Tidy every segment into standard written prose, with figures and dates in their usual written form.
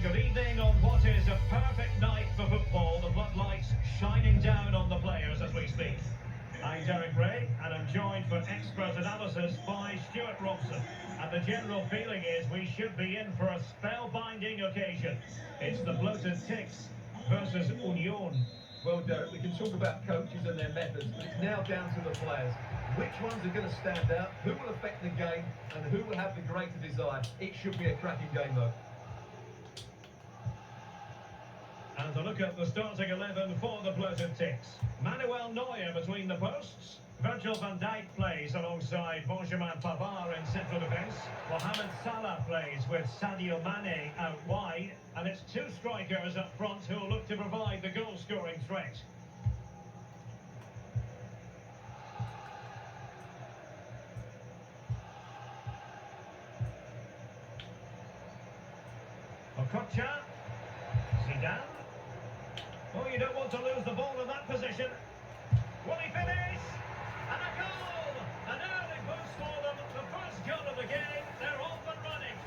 Good evening on what is a perfect night for football. The floodlights shining down on the players as we speak. I'm Derek Ray, and I'm joined for expert analysis by Stuart Robson. And the general feeling is we should be in for a spellbinding occasion. It's the bloated Ticks versus Union. Well, Derek, we can talk about coaches and their methods, but it's now down to the players. Which ones are going to stand out, who will affect the game, and who will have the greater desire? It should be a cracking game, though. And to look at the starting 11 for the bloated Ticks. Manuel Neuer between the posts. Virgil van Dijk plays alongside Benjamin Pavard in central defence. Mohamed Salah plays with Sadio Mane out wide. And it's two strikers up front who will look to provide the goal-scoring threat. Okocha. Zidane. Oh, you don't want to lose the ball in that position. Will he finish? And a goal! An early boost for them. The first goal of the game. They're off and running.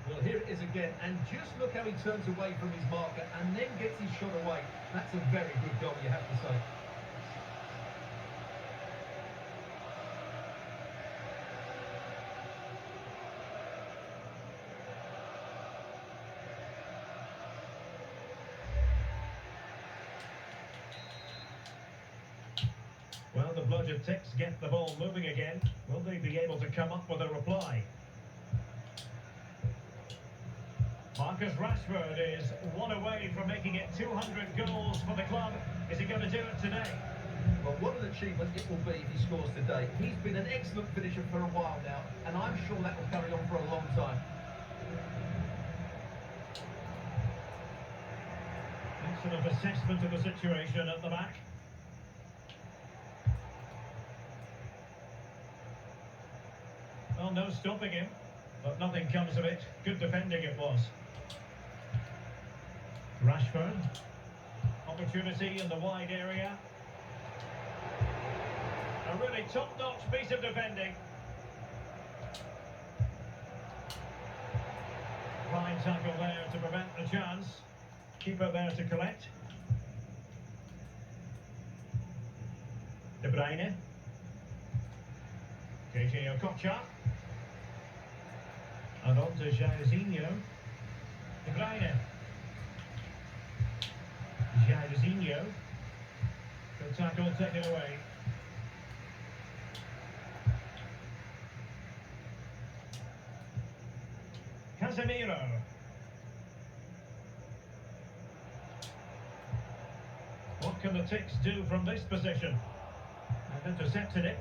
Well, here it is again, and just look how he turns away from his marker and then gets his shot away. That's a very good goal, you have to say. Well, the bloated Ticks get the ball moving again. Will they be able to come up with a reply? Marcus Rashford is one away from making it 200 goals for the club. Is he going to do it today? Well, what an achievement it will be if he scores today. He's been an excellent finisher for a while now, and I'm sure that will carry on for a long time. Excellent assessment of the situation at the back. Well, no stopping him, but nothing comes of it. Good defending it was. Rashford. Opportunity in the wide area. A really top-notch piece of defending. Fine tackle there to prevent the chance. Keeper there to collect. De Bruyne. KJ Okocha. And on to Jairzinho. De Bruyne. Jairzinho. Good tackle taken away. Casemiro. What can the Ticks do from this position? They've intercepted it.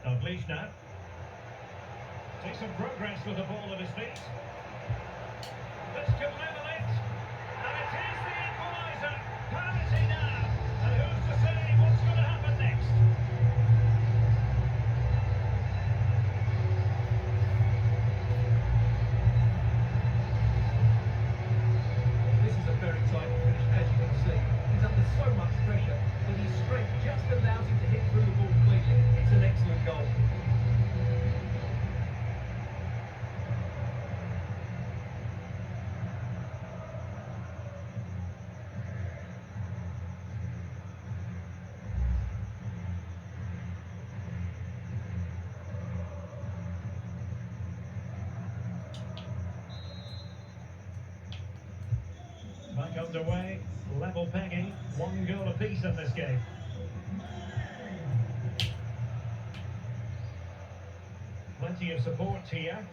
Dalglish now. Takes some progress with the ball at his feet. This could level it. And it is the equaliser. Penalty now. And who's to say what's going to happen next? This is a very tight finish, as you can see. He's under so much pressure, but his strength just allows him to hit through the ball cleanly. It's an excellent goal. Back underway, level pegging, one goal apiece in this game. Plenty of support here.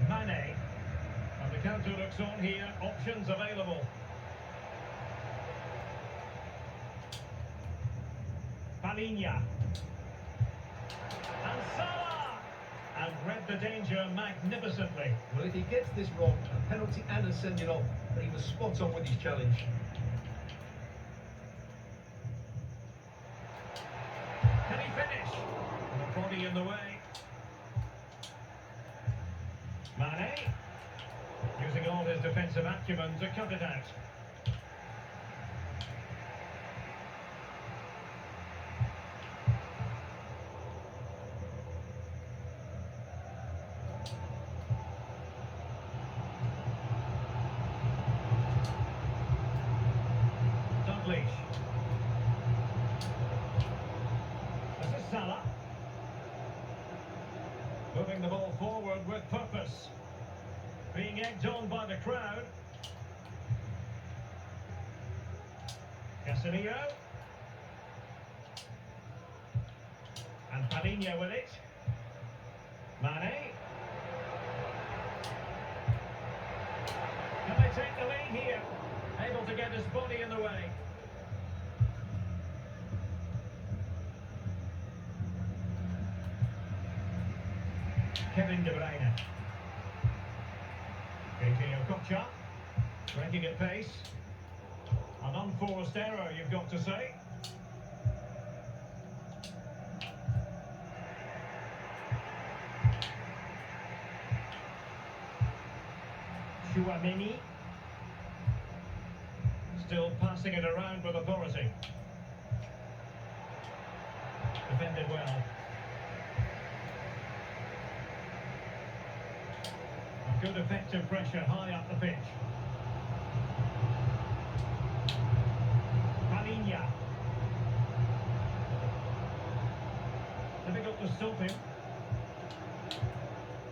Mane. And the counter looks on here, options available. Palinha. And Salah! And read the danger magnificently. Well, if he gets this wrong, a penalty and a sending off, but he was spot on with his challenge. the way. Mane, using all his defensive acumen to cut it out. Leash. This is Salah. Moving the ball forward with purpose. Being egged on by the crowd. Casemiro. And Padinha with it. Mane. Can they take the lead here? Able to get his body in the way. Kevin De Bruyne. Kocha, breaking at pace. An unforced error, you've got to say. Chouameni. Still passing it around with authority. Defended well. Good effective pressure high up the pitch. Padinha. Difficult to stop him.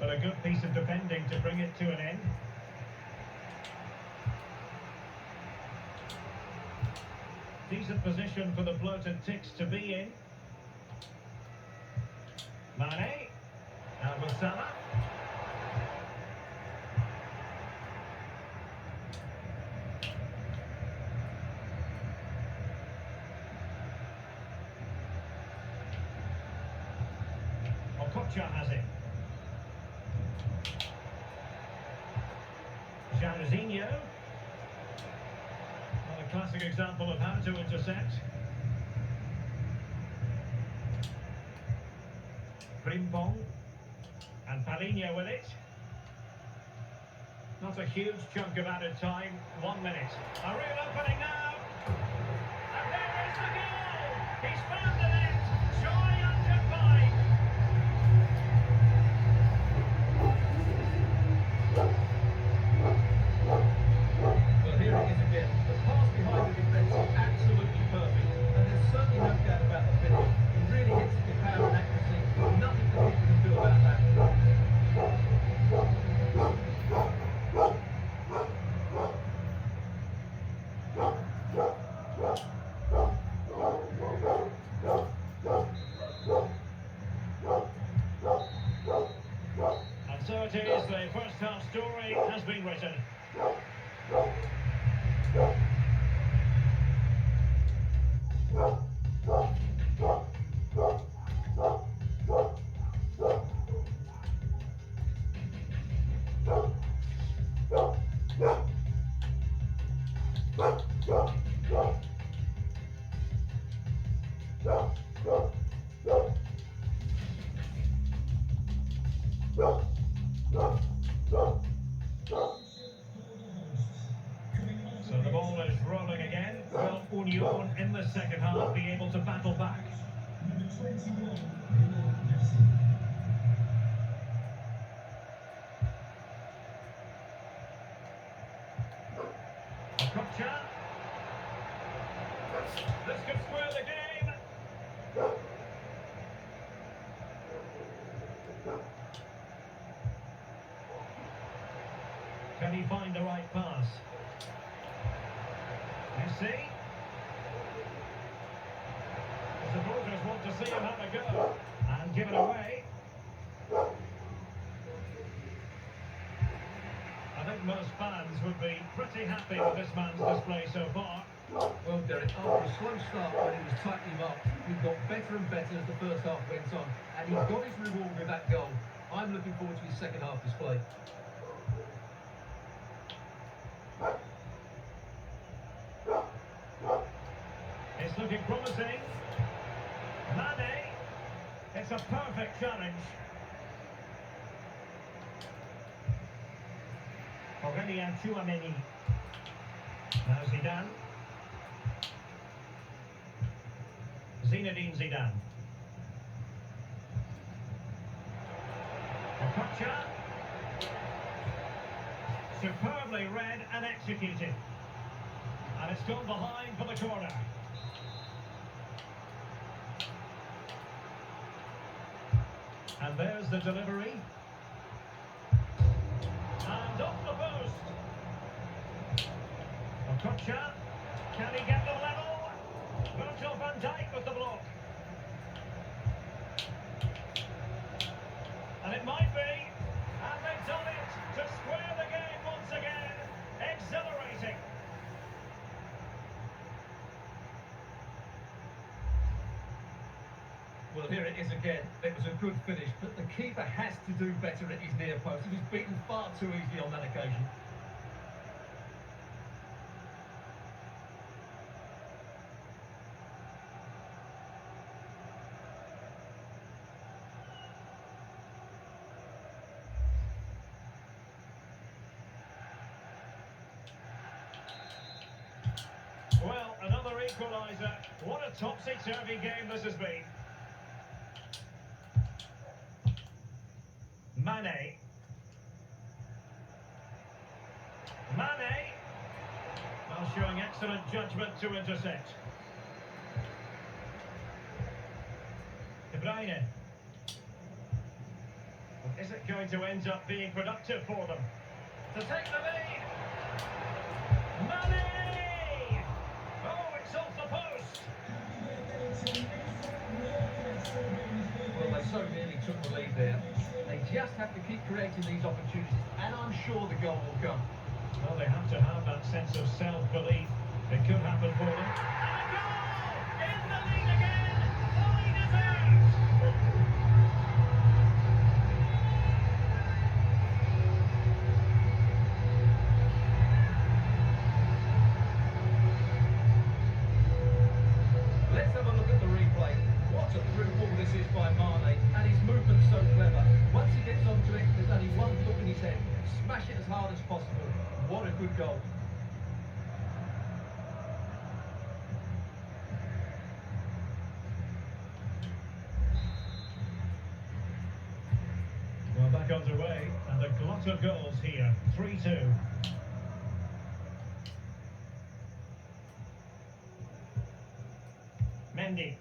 But a good piece of defending to bring it to an end. Decent position for the bloated ticks to be in. Mane. Now with Salah. Kocha has it. Jairzinho. Well, a classic example of how to intercept. Frimpong. And Padinha with it. Not a huge chunk of added time. 1 minute. A real opening now. And there is the goal. He's found the net. Joy unconfined. Well, here it is again. The pass behind the defence is absolutely perfect, and there's certainly no doubt about the finish. He really hits it with power and accuracy. Nothing the keeper can do about that. And so it is, the first half story has been written. So the ball is rolling again. Will Union in the second half be able to battle back? Kocha. This could spoil the game. Can he find the right pass? Messi. The supporters want to see him have a go and give it away. I think most fans would be pretty happy with this man's display so far. Well, Derek, after a slow start when he was tightening up, he got better and better as the first half went on, and he got his reward with that goal. I'm looking forward to his second half display. It's looking promising. Mane. It's a perfect challenge. Aurelien Tchouameni. Now Zidane. Zinedine Zidane. Okocha. Superbly read and executed. And it's gone behind for the corner. And there's the delivery. And off the post. Okocha. Can he get them level? Virgil van Dijk with the block. And it might be. And they've done it to square the game once again. Exhilarating. Well, here it is again. It was a good finish, but the keeper has to do better at his near post. He was beaten far too easily on that occasion. Well, another equaliser. What a topsy-turvy game this has been. Mane. Mane. Well, showing excellent judgment to intercept. De Bruyne. Is it going to end up being productive for them? To take the lead. Mane! Oh, it's off the post. Well, they so nearly took the lead there. They just have to keep creating these opportunities, and I'm sure the goal will come. Well, they have to have that sense of self-belief. It could happen for them. And a goal! In the lead again! Fully deserved! Let's have a look at the replay. What a through ball this is by Mane, and his movement's so clever. Once he gets onto it, there's only one thought in his head. Smash it as hard as possible. What a good goal. Well, back underway, and a glut of goals here. 3-2. Mendy.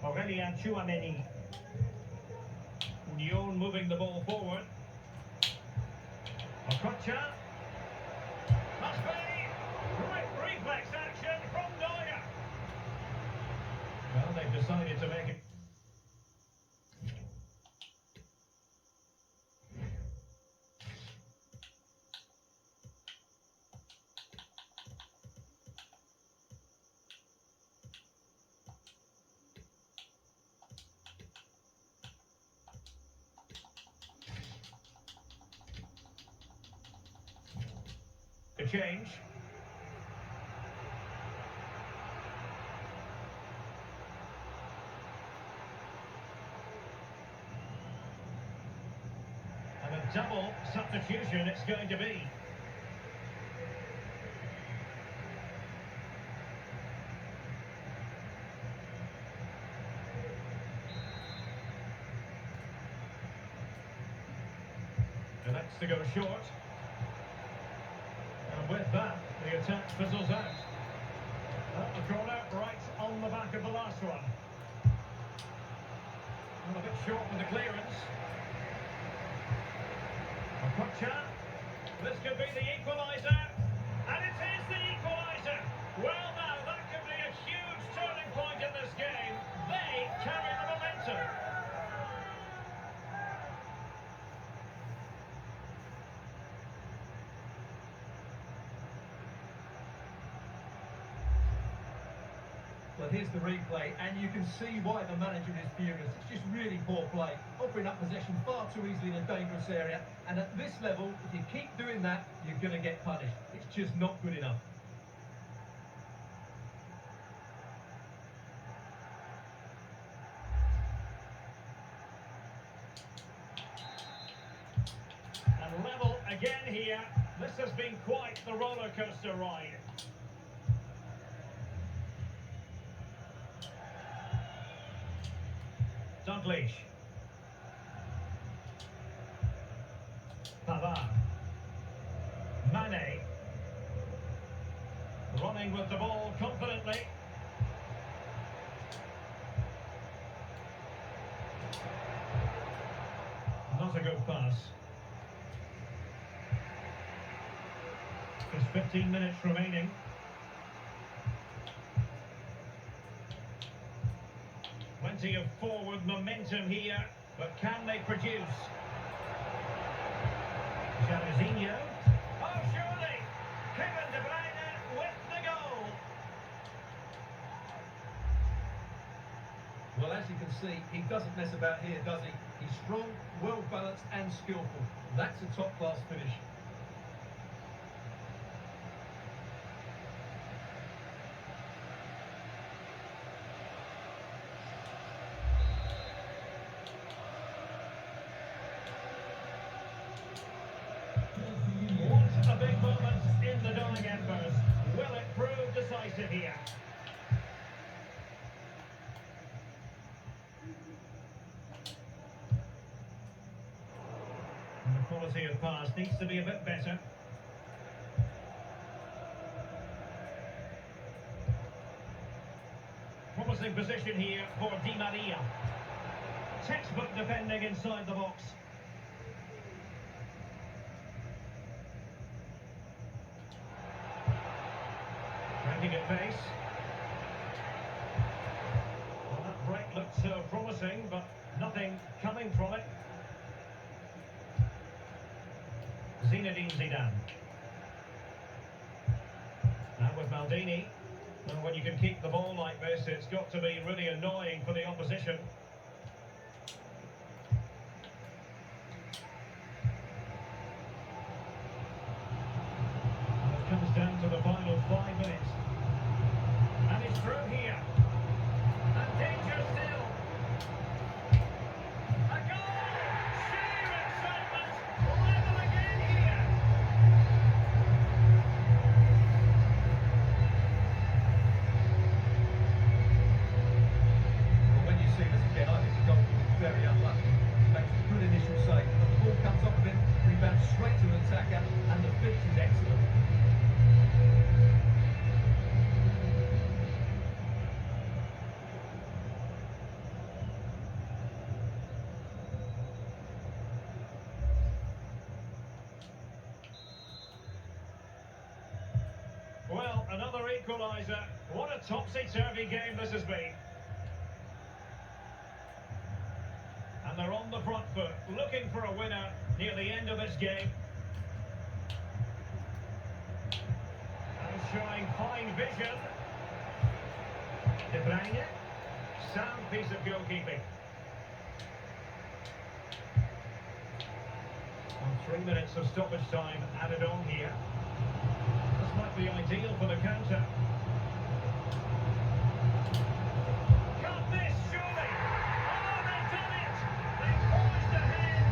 Aurelien Tchouameni. Union moving the ball forward. Okocha. Must be. Right reflex action from Neuer. Well, they've decided to make it. To change. And a double substitution it's going to be. Elects to go short. And with that, the attack fizzles out. The corner right on the back of the last one. And a bit short with the clearance. Okocha. This could be the equaliser. And it is the equaliser. Well now, that could be a huge turning point in this game. They carry the momentum. Well, here's the replay, and you can see why the manager is furious. It's just really poor play, offering up possession far too easily in a dangerous area. And at this level, if you keep doing that, you're going to get punished. It's just not good enough. Level again here. This has been quite the roller coaster ride. Dalglish. Pavard. Mane. Running with the ball confidently. Not a good pass. There's 15 minutes remaining. Plenty of forward momentum here, but can they produce? Jairzinho. Oh, surely! Kevin De Bruyne with the goal. Well, as you can see, he doesn't mess about here, does he? He's strong, well-balanced and skillful. That's a top-class finish. What a big moment in the dying embers. Will it prove decisive here? And the quality of pass needs to be a bit better. Promising position here for Di Maria. Textbook defending inside the box. Tracking at pace. Well, that break looked so promising, but nothing coming from it. Zinedine Zidane. Now with Maldini. And when you can keep the ball like this, it's got to be really annoying for the opposition. It comes down to the final 5 minutes. And it's through here. And danger still. A goal! Sheer excitement! Level again here. Well, when you see this again, I think the goalkeeper is very unlucky. He makes a good initial save, but the ball comes off of him, rebounds straight to an attacker, and the finish is excellent. Well, another equaliser. What a topsy-turvy game this has been. And they're on the front foot, looking for a winner near the end of this game. And showing fine vision. De Bruyne. Sound piece of goalkeeping. And 3 minutes of stoppage time added on here. This might be ideal for the counter. Can't miss, surely! Oh, they've done it! They've forged ahead,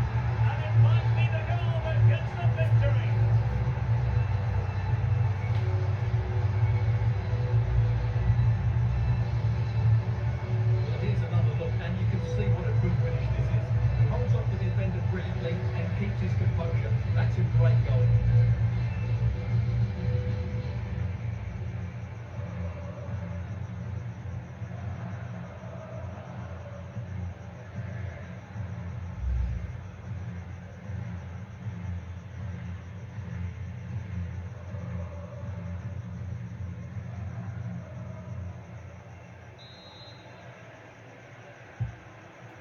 and it might be the goal that gets the victory. Well, here's another look, and you can see what a good finish this is. He holds off the defender brilliantly and keeps his composure. That's a great goal.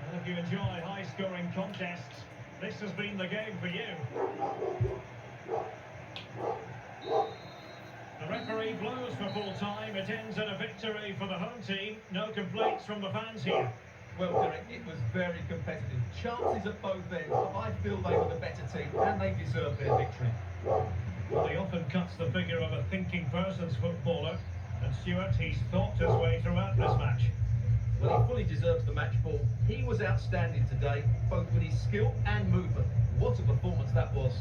And if you enjoy high-scoring contests, this has been the game for you. The referee blows for full time. It ends in a victory for the home team. No complaints from the fans here. Well, Derek, it was very competitive. Chances at both ends, but I feel they were the better team, and they deserved their victory. Well, he often cuts the figure of a thinking person's footballer. And Stuart, he's thought his way throughout this match. Well, he fully deserves the match ball. He was outstanding today, both with his skill and movement. What a performance that was.